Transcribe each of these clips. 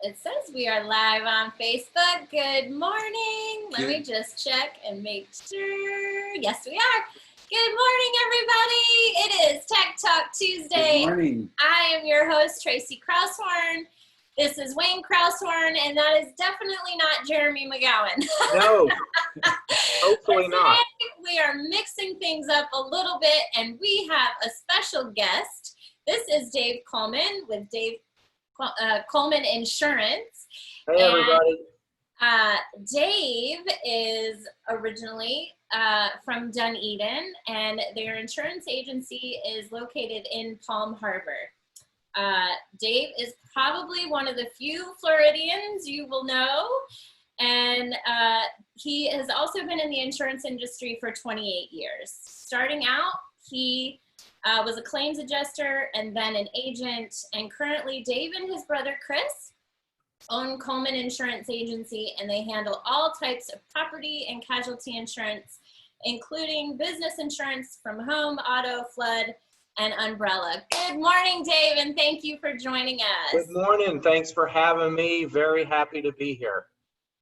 It says we are live on Facebook. Good morning. Let me just check and make sure. Yes, we are. Good morning, everybody. It is Tech Talk Tuesday. Good morning. I am your host, Tracy Kraushorn. This is Wayne Kraushorn, and that is definitely not Jeremy McGowan. No, hopefully not. We are mixing things up a little bit, and we have a special guest. This is Dave Coleman with Dave Coleman Insurance. Hey, everybody. Dave is originally from Dunedin, and their insurance agency is located in Palm Harbor. Dave is probably one of the few Floridians you will know, and he has also been in the insurance industry for 28 years. Starting out, he was a claims adjuster and then an agent, and currently Dave and his brother Chris own Coleman Insurance Agency, and they handle all types of property and casualty insurance, including business insurance from home, auto, flood, and umbrella. Good morning, Dave, and thank you for joining us. Good morning. Thanks for having me. Very happy to be here.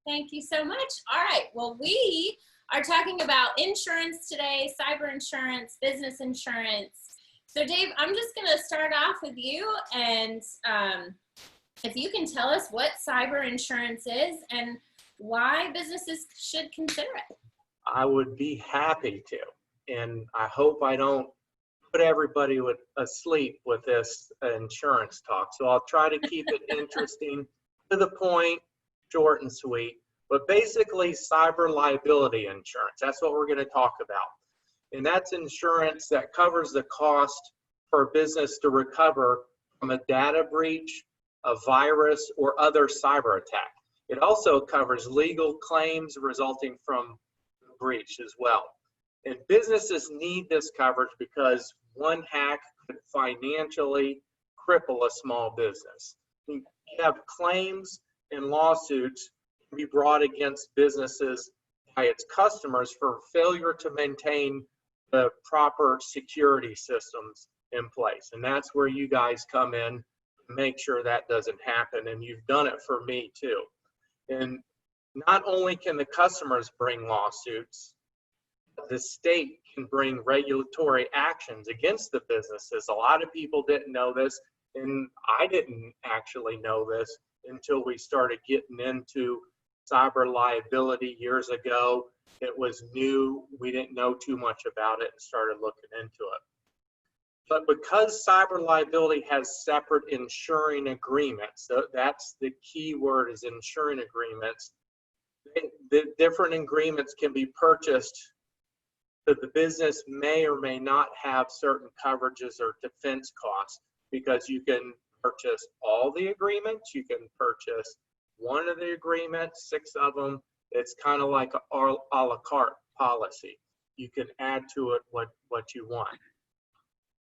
Thank you so much. All right. Well, we are talking about insurance today, cyber insurance, business insurance. So, Dave, I'm just going to start off with you, and if you can tell us what cyber insurance is and why businesses should consider it. I would be happy to, and I hope I don't put everybody asleep with this insurance talk. So I'll try to keep it interesting, to the point, short and sweet. But basically, cyber liability insurance, that's what we're going to talk about. And that's insurance that covers the cost for a business to recover from a data breach, a virus, or other cyber attack. It also covers legal claims resulting from the breach as well. And businesses need this coverage because one hack could financially cripple a small business. You have claims and lawsuits to be brought against businesses by its customers for failure to maintain the proper security systems in place. And that's where you guys come in to make sure that doesn't happen. And you've done it for me too. And not only can the customers bring lawsuits, the state can bring regulatory actions against the businesses. A lot of people didn't know this, and I didn't actually know this until we started getting into cyber liability years ago. It was new. We didn't know too much about it and started looking into it. But because cyber liability has separate insuring agreements, so that's the key word, is insuring agreements. The different agreements can be purchased, so the business may or may not have certain coverages or defense costs, because you can purchase all the agreements, you can purchase one of the agreements, 6 of them. It's kind of like a la carte policy. You can add to it what you want.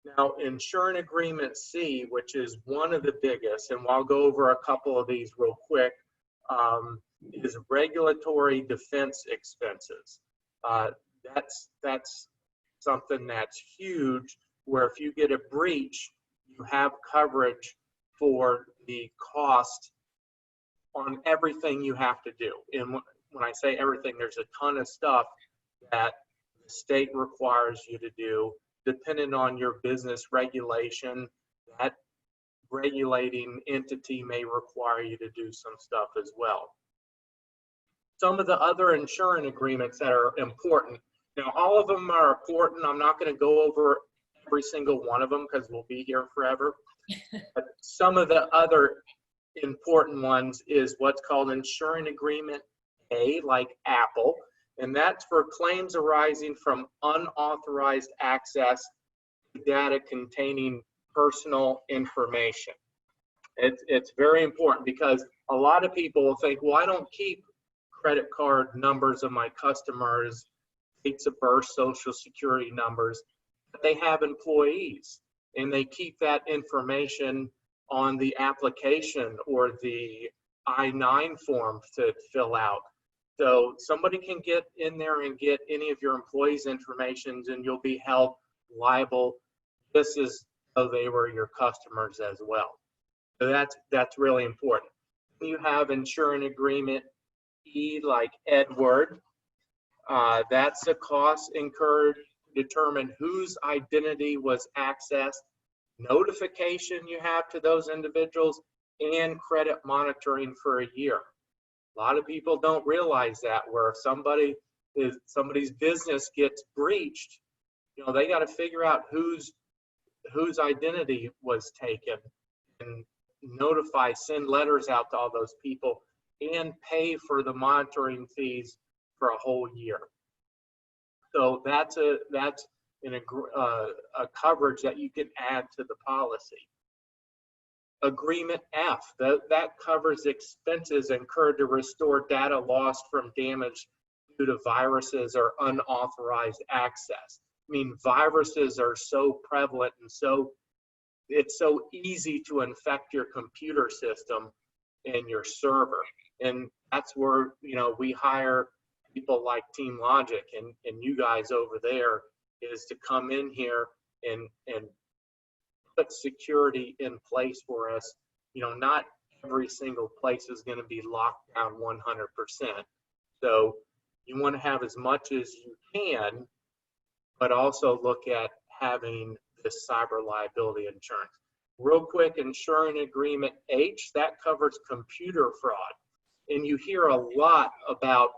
Now, insurance agreement C, which is one of the biggest, and I'll go over a couple of these real quick, is regulatory defense expenses. That's something that's huge, where if you get a breach, you have coverage for the cost on everything you have to do. And when I say everything, there's a ton of stuff that the state requires you to do, depending on your business regulation. That regulating entity may require you to do some stuff as well. Some of the other insurance agreements that are important. Now, all of them are important. I'm not going to go over every single one of them because we'll be here forever. But some of the other important ones is what's called insurance agreement A, like Apple, and that's for claims arising from unauthorized access to data containing personal information. It's very important, because a lot of people will think, well, I don't keep credit card numbers of my customers, dates of birth, social security numbers. But they have employees, and they keep that information on the application or the I-9 form to fill out. So somebody can get in there and get any of your employees' information, and you'll be held liable. This is so they were your customers as well. So that's really important. You have insurance agreement E, like Edward. That's a cost incurred to determine whose identity was accessed, notification you have to those individuals, and credit monitoring for a year. A lot of people don't realize that, where if somebody's business gets breached, they got to figure out whose identity was taken and send letters out to all those people and pay for the monitoring fees for a whole year. So that's a coverage that you can add to the policy. Agreement F, that covers expenses incurred to restore data lost from damage due to viruses or unauthorized access. I mean, viruses are so prevalent and it's so easy to infect your computer system and your server. And that's where, we hire people like Team Logic and you guys over there, is to come in here and put security in place for us. Not every single place is going to be locked down 100%. So you want to have as much as you can, but also look at having this cyber liability insurance. Real quick, insurance agreement H, that covers computer fraud. And you hear a lot about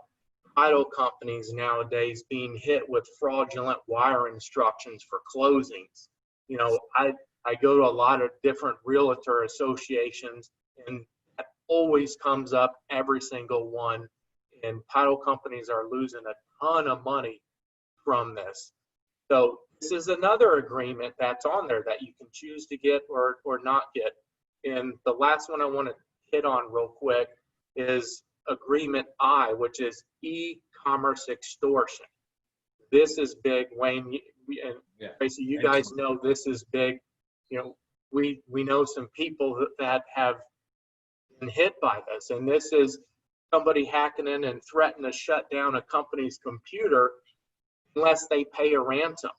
title companies nowadays being hit with fraudulent wire instructions for closings. I go to a lot of different realtor associations, and that always comes up, every single one. And title companies are losing a ton of money from this. So this is another agreement that's on there that you can choose to get or not get. And the last one I want to hit on real quick is agreement I, which is e-commerce extortion. This is big. Wayne and Tracy, you guys know this is big. We know some people that have been hit by this, and this is somebody hacking in and threatening to shut down a company's computer unless they pay a ransom.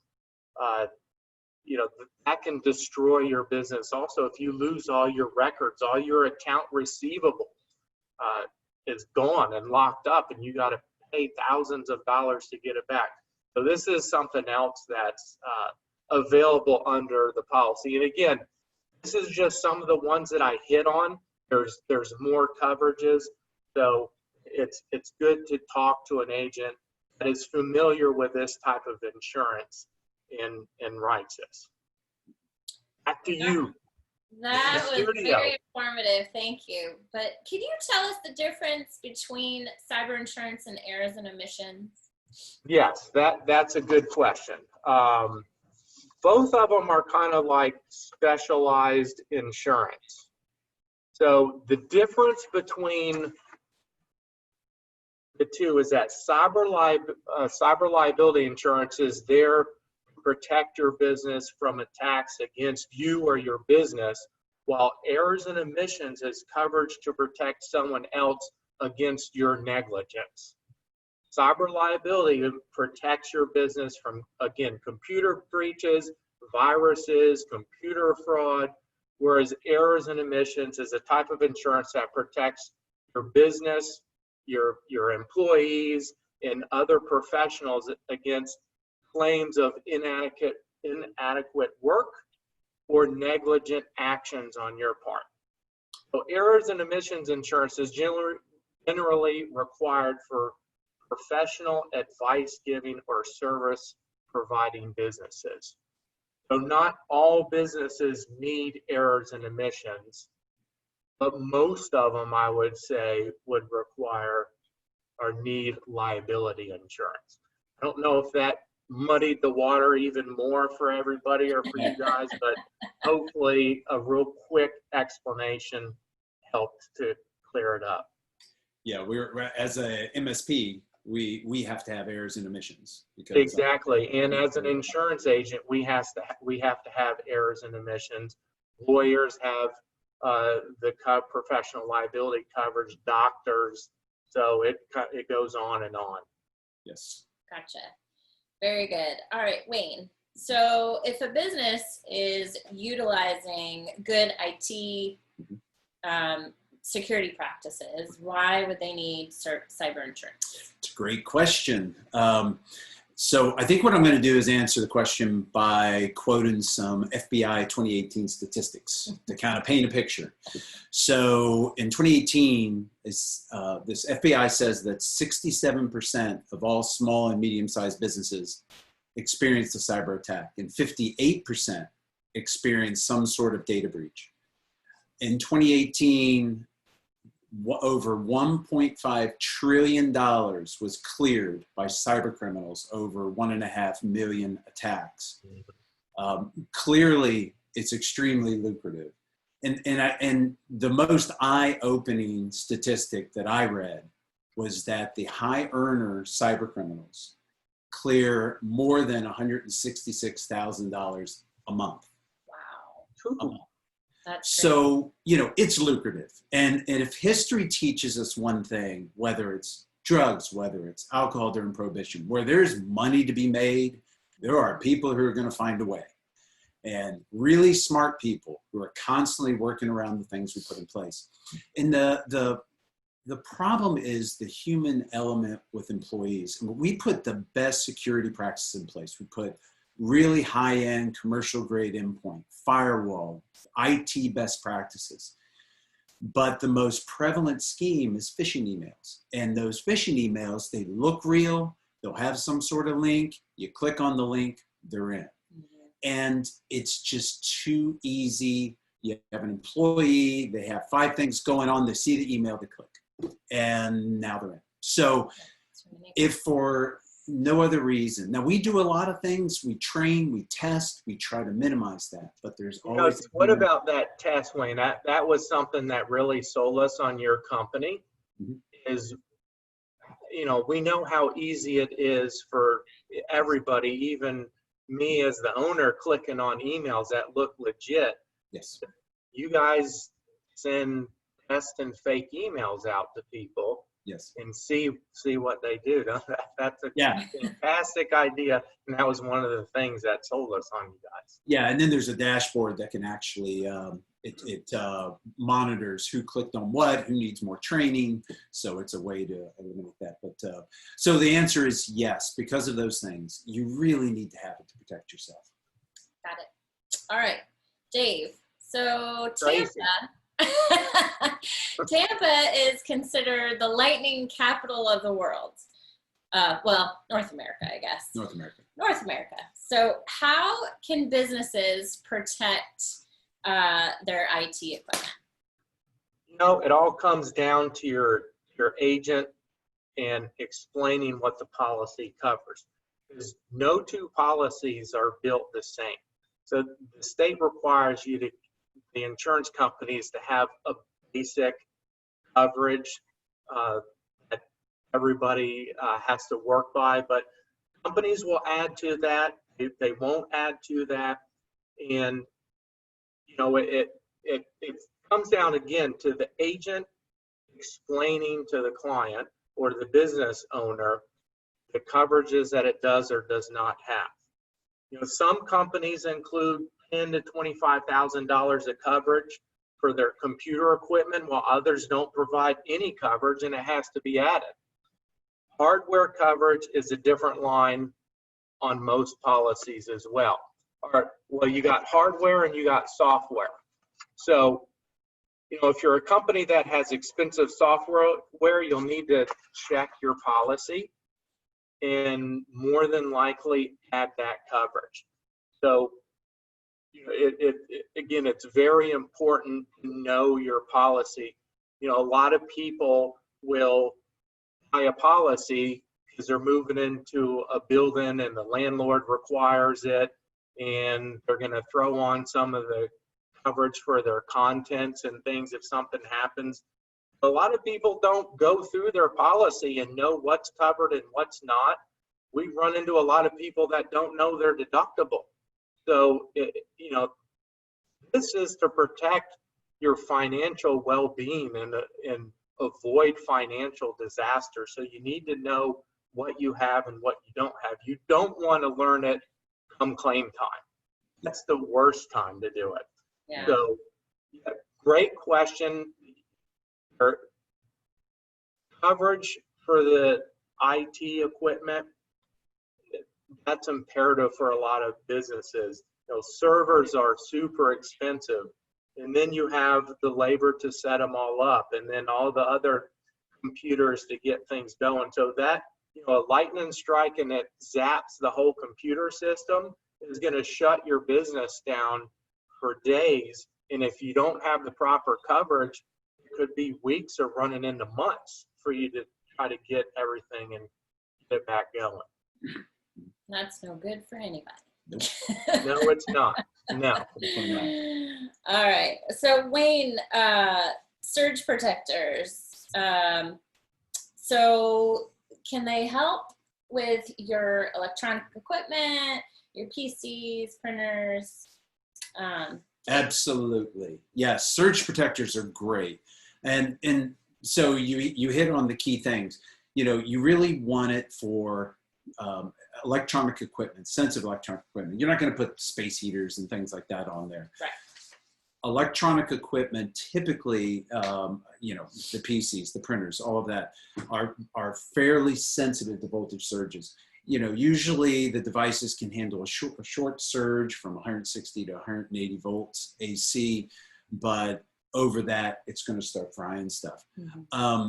That can destroy your business. Also, if you lose all your records, all your account receivable is gone and locked up, and you got to pay thousands of dollars to get it back. So this is something else that's available under the policy. And again, this is just some of the ones that I hit on. There's more coverages. So it's good to talk to an agent that is familiar with this type of insurance and writes this. Back to you. That was very informative. Thank you. But can you tell us the difference between cyber insurance and errors and omissions? Yes, that's a good question. Both of them are kind of like specialized insurance. So the difference between the two is that cyber liability insurance is there to protect your business from attacks against you or your business, while errors and omissions is coverage to protect someone else against your negligence. Cyber liability protects your business from, again, computer breaches, viruses, computer fraud, whereas errors and omissions is a type of insurance that protects your business, your employees, and other professionals against claims of inadequate work or negligent actions on your part. So errors and omissions insurance is generally required for professional advice giving or service providing businesses. So not all businesses need errors and omissions, but most of them, I would say, would require or need liability insurance. I don't know if that muddied the water even more for everybody or for you guys, but hopefully a real quick explanation helped to clear it up. Yeah, we're as a MSP, we have to have errors and omissions. Because exactly, and as an insurance agent, we have to have errors and omissions. Lawyers have the professional liability coverage, doctors, so it goes on and on. Yes. Gotcha. Very good. All right, Wayne. So if a business is utilizing good IT security practices, why would they need cyber insurance? It's a great question. So I think what I'm going to do is answer the question by quoting some FBI 2018 statistics to kind of paint a picture. So in 2018, this FBI says that 67% of all small and medium-sized businesses experienced a cyber attack, and 58% experienced some sort of data breach. In 2018, over $1.5 trillion was cleared by cyber criminals over 1.5 million attacks. Clearly, it's extremely lucrative. And the most eye-opening statistic that I read was that the high earner cyber criminals clear more than $166,000 a month. Wow. That's so, you know, it's lucrative. And if history teaches us one thing, whether it's drugs, whether it's alcohol during prohibition, where there's money to be made, there are people who are going to find a way. And really smart people who are constantly working around the things we put in place. And the problem is the human element with employees. And we put the best security practices in place. We put really high-end commercial grade endpoint, firewall, IT best practices. But the most prevalent scheme is phishing emails. And those phishing emails, they look real. They'll have some sort of link. You click on the link, they're in. And it's just too easy. You have an employee, they have 5 things going on, they see the email, they click, and now they're in. So if for no other reason, now we do a lot of things, we train, we test, we try to minimize that, but there's always. What about that test, Wayne? That was something that really sold us on your company. Is, you know, we know how easy it is for everybody, even me as the owner, clicking on emails that look legit. Yes. You guys send test and fake emails out to people. Yes. And see what they do. That's a Yeah. fantastic idea, and that was one of the things that sold us on you guys. Yeah, and then there's a dashboard that can actually it monitors who clicked on what, who needs more training. So it's a way to eliminate that. But so the answer is yes, because of those things, you really need to have it to protect yourself. Got it. All right, Dave. So Crazy. Tampa is considered the lightning capital of the world. Well, North America, I guess. North America. North America. So how can businesses protect their IT equipment? You know, it all comes down to your agent and explaining what the policy covers. Because no two policies are built the same. So the state requires you to, the insurance companies, to have a basic coverage that everybody has to work by, but companies will add to that. They won't add to that. And, you know, it comes down again to the agent explaining to the client or the business owner the coverages that it does or does not have. You know, some companies include $10,000 to $25,000 of coverage for their computer equipment, while others don't provide any coverage, and it has to be added. Hardware coverage is a different line on most policies as well. Well, you got hardware and you got software. So, you know, if you're a company that has expensive software, you'll need to check your policy and more than likely add that coverage. So, you know, again, it's very important to know your policy. You know, a lot of people will buy a policy because they're moving into a building and the landlord requires it, and they're going to throw on some of the coverage for their contents and things if something happens. A lot of people don't go through their policy and know what's covered and what's not. We run into a lot of people that don't know their deductible. So, you know, this is to protect your financial well-being and avoid financial disaster. So you need to know what you have and what you don't have. You don't want to learn it come claim time. That's the worst time to do it. Yeah. So, yeah, great question. Or coverage for the IT equipment, that's imperative for a lot of businesses. You know, servers are super expensive, and then you have the labor to set them all up, and then all the other computers to get things going. So that, you know, a lightning strike and it zaps the whole computer system is going to shut your business down for days. And if you don't have the proper coverage, it could be weeks or running into months for you to try to get everything and get it back going. That's no good for anybody. No, it's not. No. All right. So Wayne, surge protectors. So can they help with your electronic equipment, your PCs, printers? Absolutely. Yes, surge protectors are great. And so you hit on the key things. You know, you really want it for electronic equipment, sensitive electronic equipment. You're not going to put space heaters and things like that on there. Right. Electronic equipment, typically, you know, the PCs, the printers, all of that are fairly sensitive to voltage surges. You know, usually the devices can handle a short surge from 160 to 180 volts AC, but over that, it's going to start frying stuff. Mm-hmm.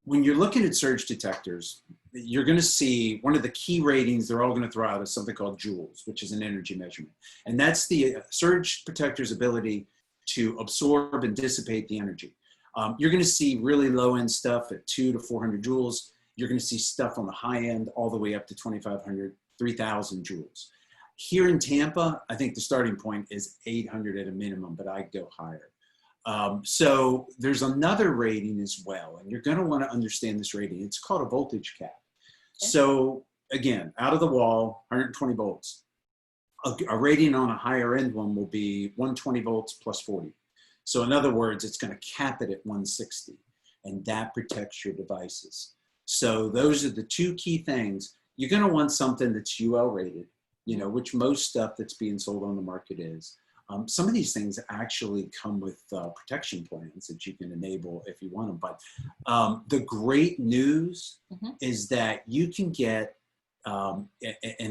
When you're looking at surge detectors, you're going to see one of the key ratings they're all going to throw out is something called joules, which is an energy measurement. And that's the surge protector's ability to absorb and dissipate the energy. You're going to see really low end stuff at 200 to 400 joules. You're going to see stuff on the high end all the way up to 2,500, 3,000 joules. Here in Tampa, I think the starting point is 800 at a minimum, but I'd go higher. So there's another rating as well, and you're going to want to understand this rating. It's called a voltage cap. Okay. So again, out of the wall, 120 volts. A rating on a higher end one will be 120 volts plus 40. So in other words, it's going to cap it at 160, and that protects your devices. So those are the two key things. You're going to want something that's UL rated, you know, which most stuff that's being sold on the market is. Some of these things actually come with protection plans that you can enable if you want them. But the great news is that you can get an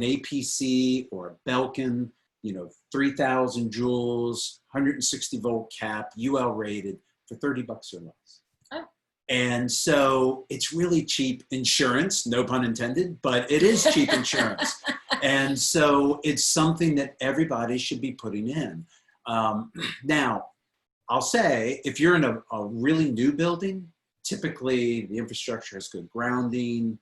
APC or a Belkin, you know, 3,000 joules, 160 volt cap, UL rated for $30 or less. Oh. And so it's really cheap insurance, no pun intended, but it is cheap insurance. And so it's something that everybody should be putting in. Now, I'll say, if you're in a really new building, typically the infrastructure has good grounding.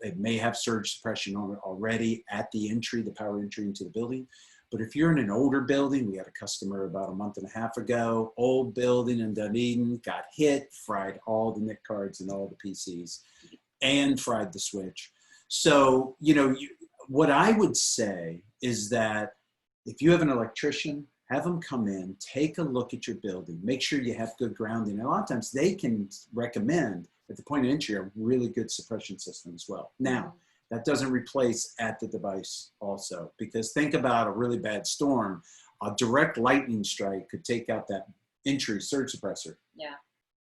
It may have surge suppression on it already at the entry, the power entry into the building. But if you're in an older building, we had a customer about a month and a half ago, old building in Dunedin, got hit, fried all the NIC cards and all the PCs, and fried the switch. So, you know, what I would say is that if you have an electrician, have them come in, take a look at your building, make sure you have good grounding. And a lot of times they can recommend at the point of entry a really good suppression system as well. Now, that doesn't replace at the device also, because think about a really bad storm. A direct lightning strike could take out that entry surge suppressor. Yeah.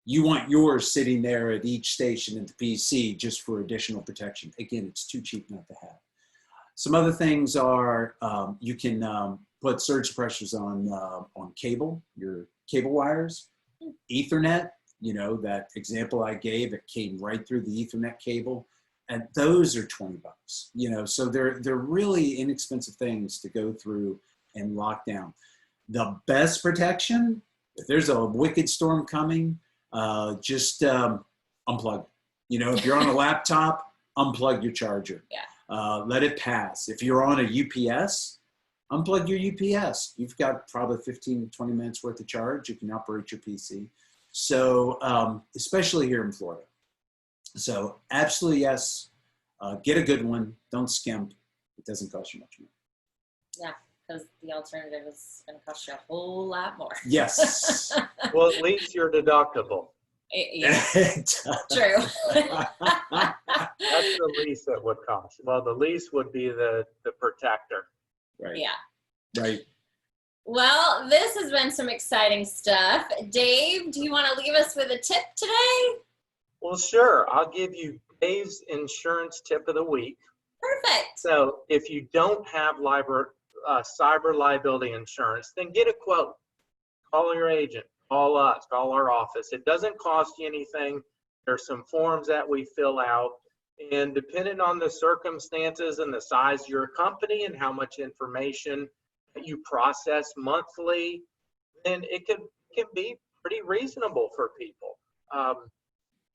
You want yours sitting there at each station in the PC just for additional protection. Again, it's too cheap not to have. Some other things are you can put surge suppressors on cable, your cable wires, Ethernet. You know, that example I gave, it came right through the Ethernet cable. And those are $20, you know, so they're really inexpensive things to go through and lock down. The best protection, if there's a wicked storm coming, just unplug. You know, if you're on a laptop, unplug your charger. Yeah. Let it pass. If you're on a UPS, unplug your UPS. You've got probably 15 to 20 minutes worth of charge. You can operate your PC. So especially here in Florida. So absolutely yes, get a good one. Don't skimp. It doesn't cost you much more. Yeah, because the alternative is going to cost you a whole lot more. Yes. Well, at least you're deductible. Yeah. True. That's the least it would cost. Well, the least would be the protector. Right. Yeah. Right. Well, this has been some exciting stuff. Dave, do you want to leave us with a tip today? Well, sure. I'll give you Dave's insurance tip of the week. Perfect. So if you don't have cyber liability insurance, then get a quote. Call your agent, call us, call our office. It doesn't cost you anything. There's some forms that we fill out. And depending on the circumstances and the size of your company and how much information that you process monthly, then it can be pretty reasonable for people.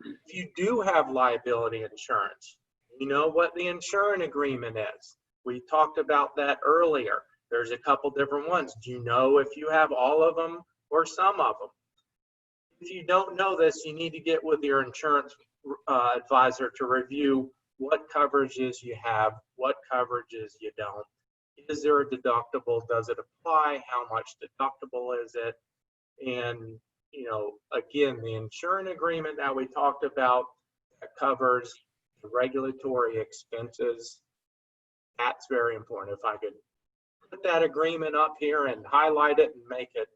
If you do have liability insurance, you know what the insurance agreement is. We talked about that earlier. There's a couple different ones. Do you know if you have all of them or some of them? If you don't know this, you need to get with your insurance advisor to review what coverages you have, what coverages you don't. Is there a deductible? Does it apply? How much deductible is it? And, you know, again, the insurance agreement that we talked about that covers the regulatory expenses, that's very important. If I could put that agreement up here and highlight it and make it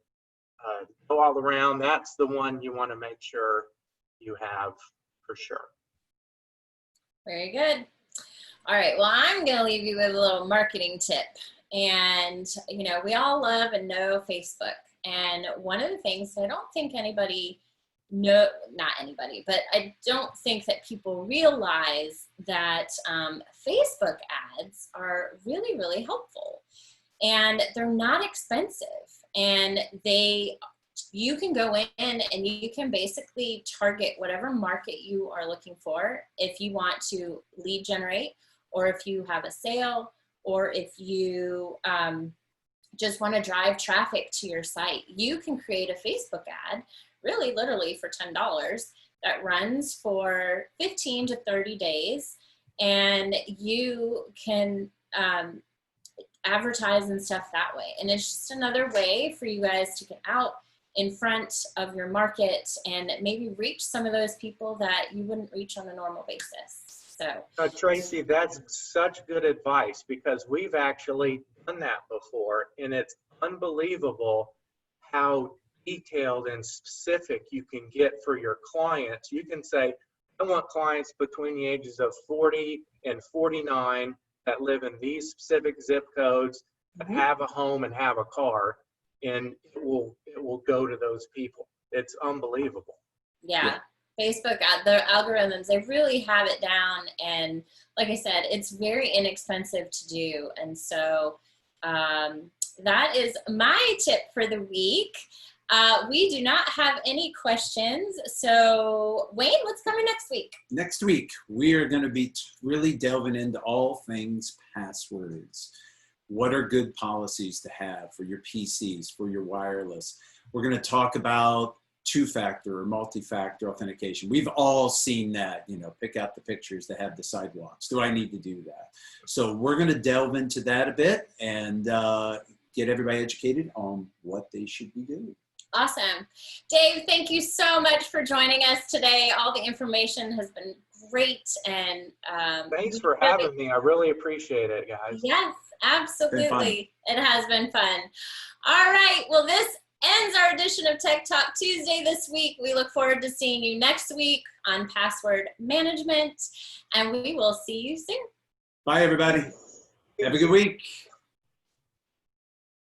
go all around, that's the one you want to make sure you have for sure. Very good. All right, well, I'm going to leave you with a little marketing tip. And, you know, we all love and know Facebook. And one of the things I don't think anybody know, not anybody, but I don't think that people realize that Facebook ads are really, really helpful. And they're not expensive. And you can go in and you can basically target whatever market you are looking for. If you want to lead generate, or if you have a sale, or if you just want to drive traffic to your site, you can create a Facebook ad, really literally for $10, that runs for 15 to 30 days. And you can advertise and stuff that way. And it's just another way for you guys to get out in front of your market and maybe reach some of those people that you wouldn't reach on a normal basis. So Tracy, that's such good advice, because we've actually done that before, and it's unbelievable how detailed and specific you can get for your clients. You can say, I want clients between the ages of 40 and 49 that live in these specific zip codes, that have a home and have a car, and it will go to those people. It's unbelievable. Yeah. Facebook, the algorithms, they really have it down. And like I said, it's very inexpensive to do. And so that is my tip for the week. We do not have any questions. So Wayne, what's coming next week? Next week, we are going to be really delving into all things passwords. What are good policies to have for your PCs, for your wireless? We're going to talk about two-factor or multi-factor authentication. We've all seen that, you know, pick out the pictures that have the sidewalks. Do I need to do that? So we're going to delve into that a bit and get everybody educated on what they should be doing. Awesome. Dave, thank you so much for joining us today. All the information has been great. And thanks for having me. I really appreciate it, guys. Yes, absolutely. It has been fun. All right. Well, this ends our edition of Tech Talk Tuesday this week. We look forward to seeing you next week on password management, and we will see you soon. Bye, everybody. Have a good week.